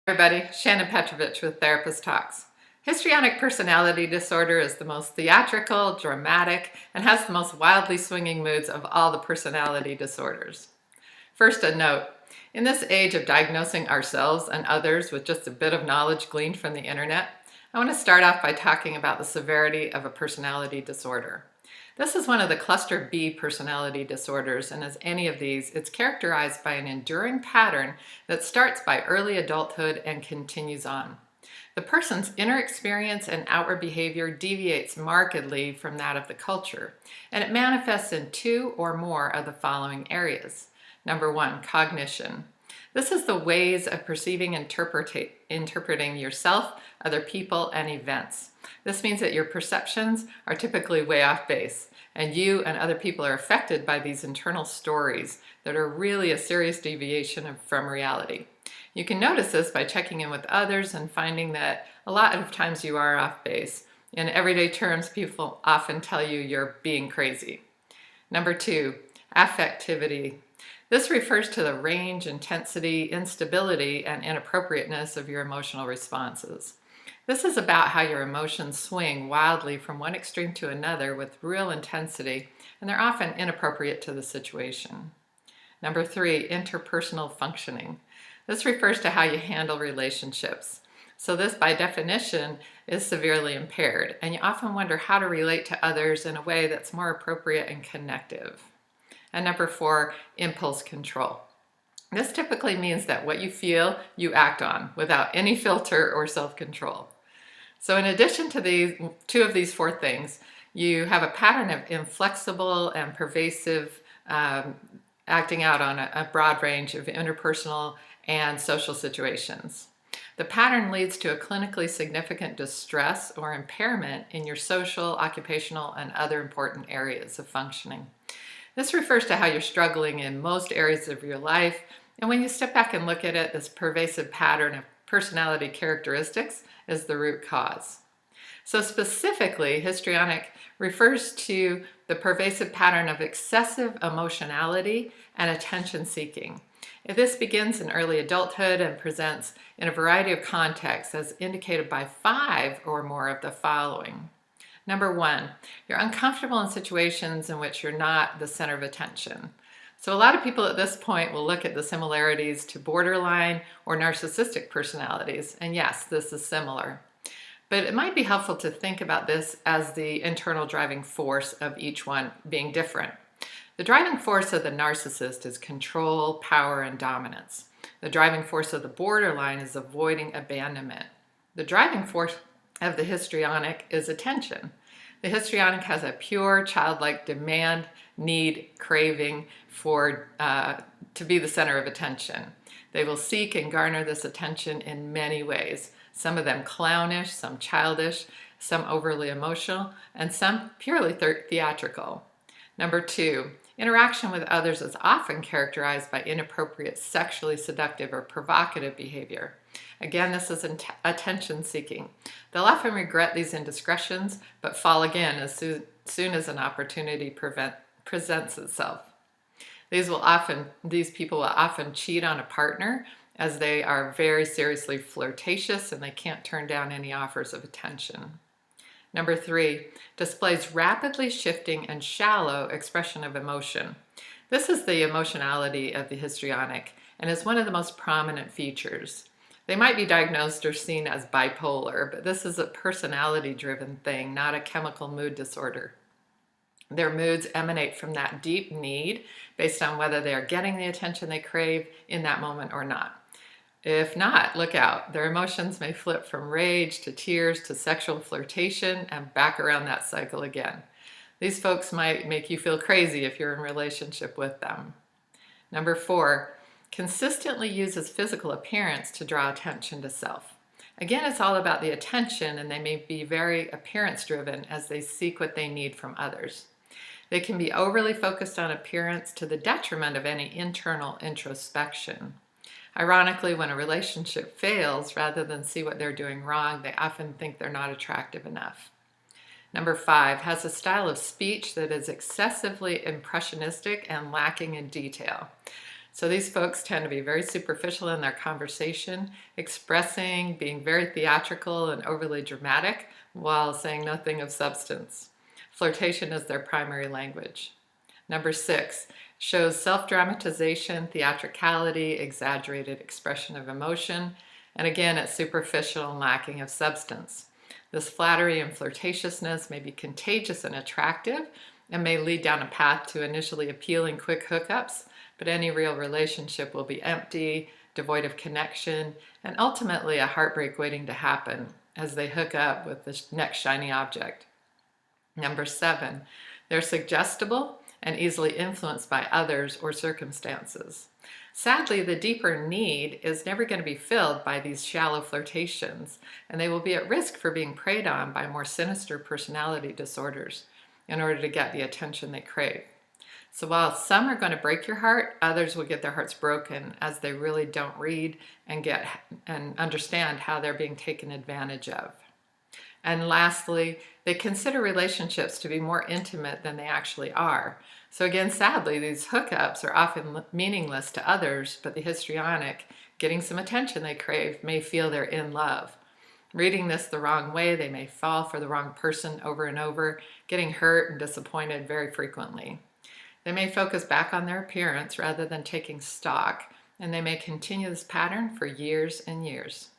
Everybody, Shannon Petrovich with Therapist Talks. Histrionic personality disorder is the most theatrical, dramatic, and has the most wildly swinging moods of all the personality disorders. First, a note. In this age of diagnosing ourselves and others with just a bit of knowledge gleaned from the internet, I want to start off by talking about the severity of a personality disorder. This is one of the cluster B personality disorders, and as any of these, it's characterized by an enduring pattern that starts by early adulthood and continues on. The person's inner experience and outward behavior deviates markedly from that of the culture, and it manifests in two or more of the following areas. Number one, cognition. This is the ways of perceiving and interpreting yourself, other people, and events. This means that your perceptions are typically way off base, and you and other people are affected by these internal stories that are really a serious deviation from reality. You can notice this by checking in with others and finding that a lot of times you are off base. In everyday terms, people often tell you you're being crazy. Number two, affectivity. This refers to the range, intensity, instability, and inappropriateness of your emotional responses. This is about how your emotions swing wildly from one extreme to another with real intensity, and they're often inappropriate to the situation. Number three, interpersonal functioning. This refers to how you handle relationships. So this, by definition, is severely impaired, and you often wonder how to relate to others in a way that's more appropriate and connective. And number four, impulse control. This typically means that what you feel, you act on without any filter or self-control. So in addition to two of these four things, you have a pattern of inflexible and pervasive acting out on a broad range of interpersonal and social situations. The pattern leads to a clinically significant distress or impairment in your social, occupational, and other important areas of functioning. This refers to how you're struggling in most areas of your life, and when you step back and look at it, this pervasive pattern of personality characteristics is the root cause. So specifically, histrionic refers to the pervasive pattern of excessive emotionality and attention seeking. This begins in early adulthood and presents in a variety of contexts as indicated by five or more of the following. Number one, you're uncomfortable in situations in which you're not the center of attention. So a lot of people at this point will look at the similarities to borderline or narcissistic personalities, and yes, this is similar. But it might be helpful to think about this as the internal driving force of each one being different. The driving force of the narcissist is control, power, and dominance. The driving force of the borderline is avoiding abandonment. The driving force of the histrionic is attention. The histrionic has a pure childlike demand, need, craving to be the center of attention. They will seek and garner this attention in many ways, some of them clownish, some childish, some overly emotional, and some purely theatrical. Number two, interaction with others is often characterized by inappropriate, sexually seductive, or provocative behavior. Again, this is attention seeking. They'll often regret these indiscretions, but fall again as soon as an opportunity presents itself. These people will often cheat on a partner as they are very seriously flirtatious and they can't turn down any offers of attention. Number three, displays rapidly shifting and shallow expression of emotion. This is the emotionality of the histrionic and is one of the most prominent features. They might be diagnosed or seen as bipolar, but this is a personality-driven thing, not a chemical mood disorder. Their moods emanate from that deep need based on whether they are getting the attention they crave in that moment or not. If not, look out. Their emotions may flip from rage to tears to sexual flirtation and back around that cycle again. These folks might make you feel crazy if you're in a relationship with them. Number four, consistently uses physical appearance to draw attention to self. Again, it's all about the attention, and they may be very appearance-driven as they seek what they need from others. They can be overly focused on appearance to the detriment of any internal introspection. Ironically, when a relationship fails, rather than see what they're doing wrong, they often think they're not attractive enough. Number five, has a style of speech that is excessively impressionistic and lacking in detail. So these folks tend to be very superficial in their conversation, expressing, being very theatrical and overly dramatic while saying nothing of substance. Flirtation is their primary language. Number 6, shows self-dramatization, theatricality, exaggerated expression of emotion, and again, it's superficial and lacking of substance. This flattery and flirtatiousness may be contagious and attractive and may lead down a path to initially appealing quick hookups, but any real relationship will be empty, devoid of connection, and ultimately a heartbreak waiting to happen as they hook up with the next shiny object. Number 7, they're suggestible and easily influenced by others or circumstances. Sadly, the deeper need is never going to be filled by these shallow flirtations, and they will be at risk for being preyed on by more sinister personality disorders in order to get the attention they crave. So while some are going to break your heart, others will get their hearts broken as they really don't read and understand how they're being taken advantage of. And lastly, they consider relationships to be more intimate than they actually are. So again, sadly, these hookups are often meaningless to others, but the histrionic, getting some attention they crave, may feel they're in love. Reading this the wrong way, they may fall for the wrong person over and over, getting hurt and disappointed very frequently. They may focus back on their appearance rather than taking stock, and they may continue this pattern for years and years.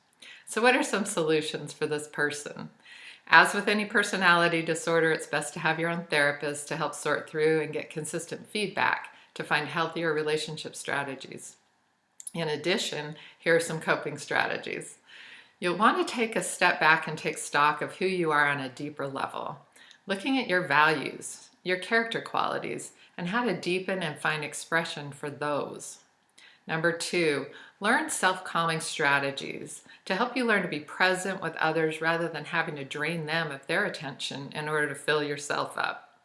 So what are some solutions for this person? As with any personality disorder, it's best to have your own therapist to help sort through and get consistent feedback to find healthier relationship strategies. In addition, here are some coping strategies. You'll want to take a step back and take stock of who you are on a deeper level, looking at your values, your character qualities, and how to deepen and find expression for those. Number 2, learn self-calming strategies to help you learn to be present with others rather than having to drain them of their attention in order to fill yourself up.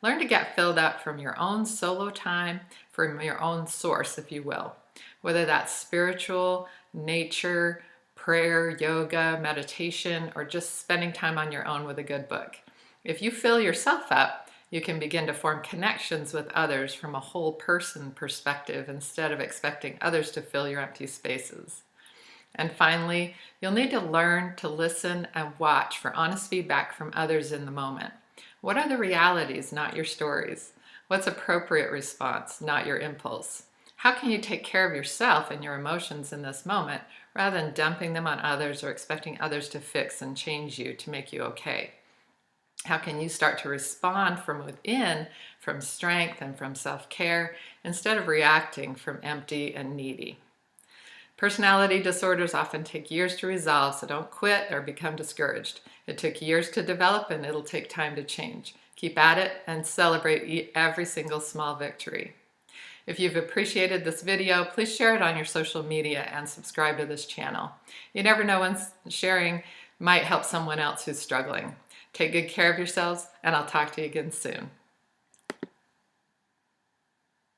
Learn to get filled up from your own solo time, from your own source, if you will, whether that's spiritual, nature, prayer, yoga, meditation, or just spending time on your own with a good book. If you fill yourself up, you can begin to form connections with others from a whole person perspective instead of expecting others to fill your empty spaces. And finally, you'll need to learn to listen and watch for honest feedback from others in the moment. What are the realities, not your stories? What's appropriate response, not your impulse? How can you take care of yourself and your emotions in this moment rather than dumping them on others or expecting others to fix and change you to make you okay? How can you start to respond from within, from strength and from self-care, instead of reacting from empty and needy? Personality disorders often take years to resolve, so don't quit or become discouraged. It took years to develop, and it'll take time to change. Keep at it and celebrate every single small victory. If you've appreciated this video, please share it on your social media and subscribe to this channel. You never know when sharing might help someone else who's struggling. Take good care of yourselves, and I'll talk to you again soon.